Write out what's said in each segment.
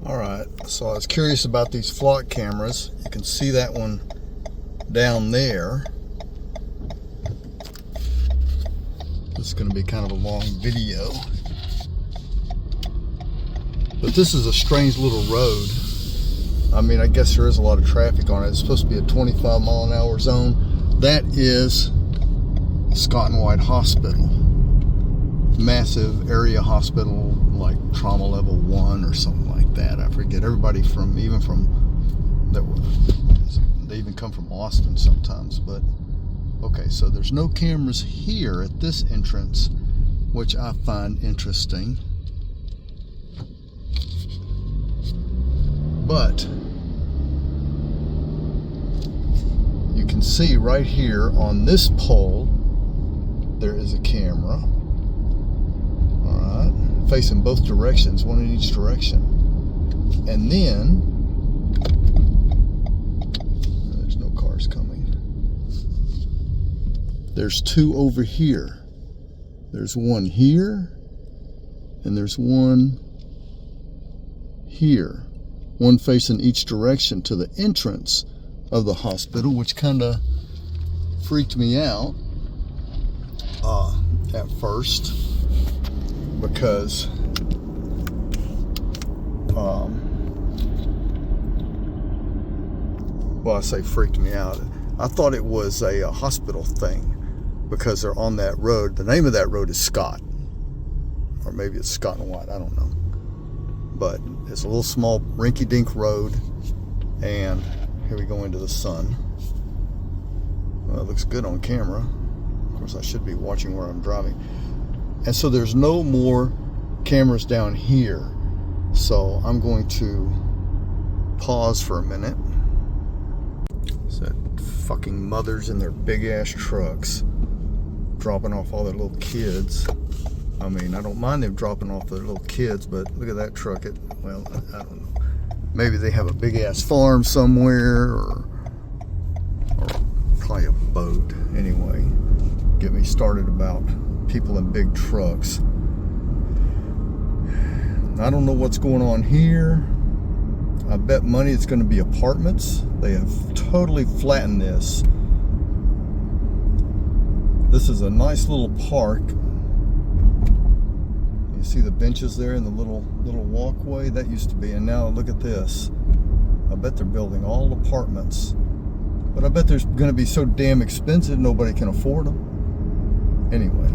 All right, so I was curious about these flock cameras. You can see that one down there. This is going to be kind of a long video. But this is a strange little road. I mean, I guess there is a lot of traffic on it. It's supposed to be a 25 mile an hour zone. That is Scott and White Hospital. Massive area hospital, like trauma level 1 or something like that. I forget. Everybody they even come from Austin sometimes. But okay, so there's no cameras here at this entrance, which I find interesting. But you can see right here on this pole there is a camera. All right, facing both directions, one in each direction. And then there's no cars coming. There's two over here. There's one here and there's one here. One facing each direction to the entrance of the hospital, which kind of freaked me out at first, because well, I say freaked me out. I thought it was a hospital thing because they're on that road. The name of that road is Scott, or maybe it's Scott and White, I don't know. But it's a little small rinky-dink road, and here we go into the sun. Well, it looks good on camera. Of course, I should be watching where I'm driving. And so there's no more cameras down here. So I'm going to pause for a minute. It's that fucking mothers in their big-ass trucks dropping off all their little kids. I mean, I don't mind them dropping off their little kids, but look at that truck. Well, I don't know. Maybe they have a big-ass farm somewhere, or probably a boat. Anyway, get me started about people in big trucks. I don't know what's going on here. I bet money it's going to be apartments. They have totally flattened this. This is a nice little park. You see the benches there and the little walkway? That used to be, and now look at this. I bet they're building all apartments. But I bet they're going to be so damn expensive nobody can afford them. Anyway,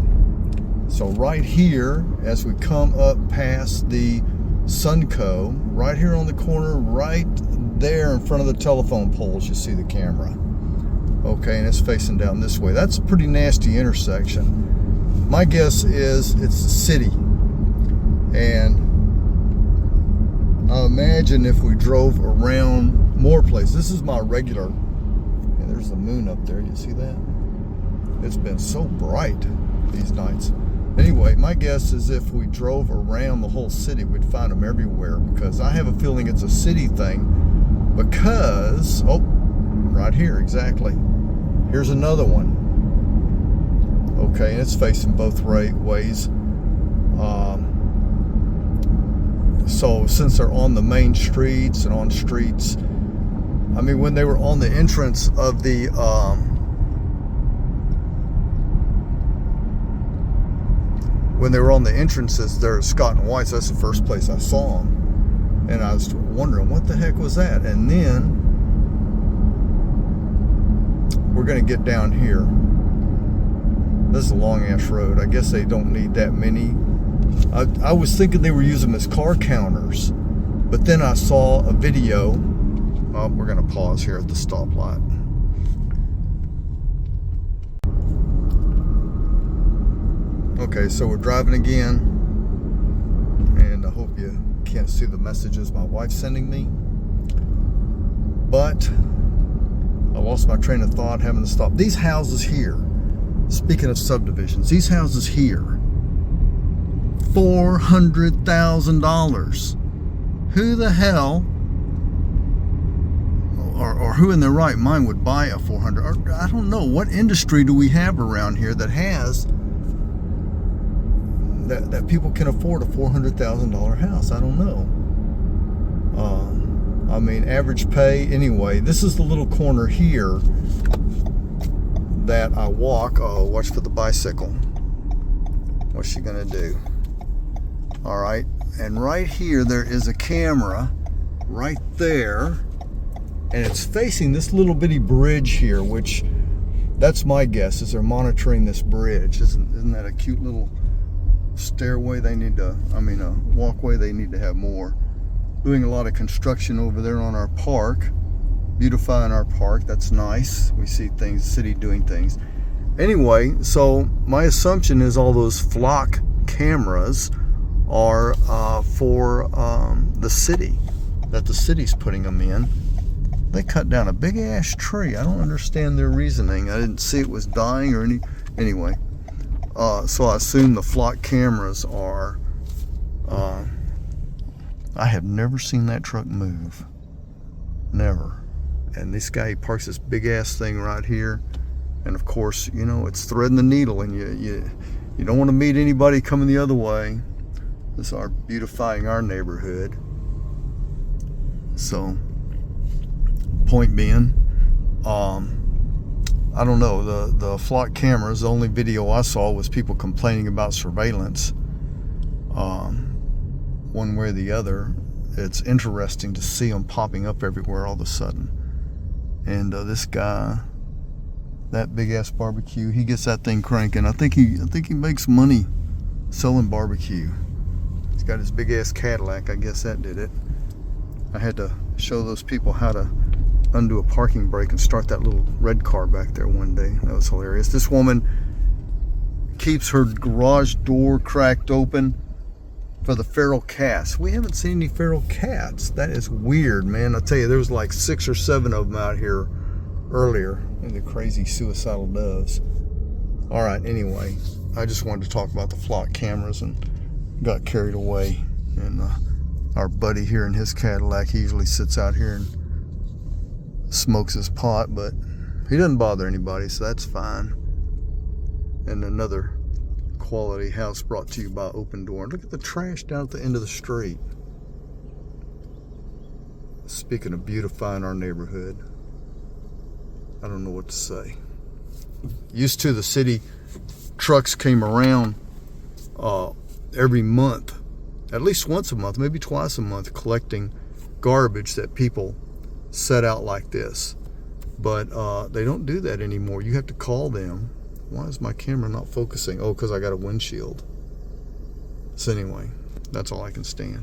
so right here, as we come up past the Sunco, right here on the corner, right there in front of the telephone poles, you see the camera. Okay, and it's facing down this way. That's a pretty nasty intersection. My guess is it's the city. And I imagine if we drove around more places. This is my regular, and there's the moon up there, you see that? It's been so bright these nights. Anyway, my guess is if we drove around the whole city, we'd find them everywhere, because I have a feeling it's a city thing, because, oh, right here, exactly. Here's another one. Okay, and it's facing both ways. So since they're on the main streets and on streets, I mean, when they were on the entrance of the when they were on the entrances there at Scott and White's, that's the first place I saw them, and I was wondering what the heck was that. And then we're gonna get down here. This is a long ass road. I guess they don't need that many. I was thinking they were using them as car counters, but then I saw a video. Oh, we're gonna pause here at the stoplight. Okay, so we're driving again, and I hope you can't see the messages my wife's sending me, but I lost my train of thought having to stop. These houses here, speaking of subdivisions, these houses here, $400,000. Who the hell, or who in their right mind would buy a 400? Or I don't know, what industry do we have around here that has that people can afford a $400,000 house? I don't know. I mean, average pay. Anyway, this is the little corner here that I walk. Oh, watch for the bicycle. What's she gonna do? All right, and right here there is a camera right there, and it's facing this little bitty bridge here, which that's my guess is they're monitoring this bridge. Isn't that a cute little stairway? They need to, I mean, a walkway. They need to have more. Doing a lot of construction over there on our park, beautifying our park. That's nice. We see things, city doing things. Anyway, so my assumption is all those flock cameras are for the city, that the city's putting them in. They cut down a big ass tree. I don't understand their reasoning. I didn't see it was dying or anyway. So I assume the flock cameras are. I have never seen that truck move. Never. And this guy, he parks this big ass thing right here. And of course, you know, it's threading the needle, and you don't want to meet anybody coming the other way. This is our beautifying our neighborhood. So, point being, I don't know, the flock cameras, the only video I saw was people complaining about surveillance. One way or the other. It's interesting to see them popping up everywhere all of a sudden. And this guy, that big ass barbecue, he gets that thing cranking. I think he makes money selling barbecue. He's got his big ass Cadillac. I guess that did it. I had to show those people how to undo a parking brake and start that little red car back there one day. That was hilarious. This woman keeps her garage door cracked open for the feral cats. We haven't seen any feral cats. That is weird, man. I tell you, there was like 6 or 7 of them out here earlier. And the crazy suicidal doves. All right, anyway, I just wanted to talk about the flock cameras and got carried away. And our buddy here in his Cadillac, he usually sits out here and smokes his pot, but he doesn't bother anybody, so that's fine. And another quality house brought to you by Open Door. Look at the trash down at the end of the street. Speaking of beautifying our neighborhood, I don't know what to say. Used to, the city trucks came around every month, at least once a month, maybe twice a month, collecting garbage that people set out like this. But they don't do that anymore. You have to call them. Why is my camera not focusing? Oh, because I got a windshield. So anyway, that's all I can stand.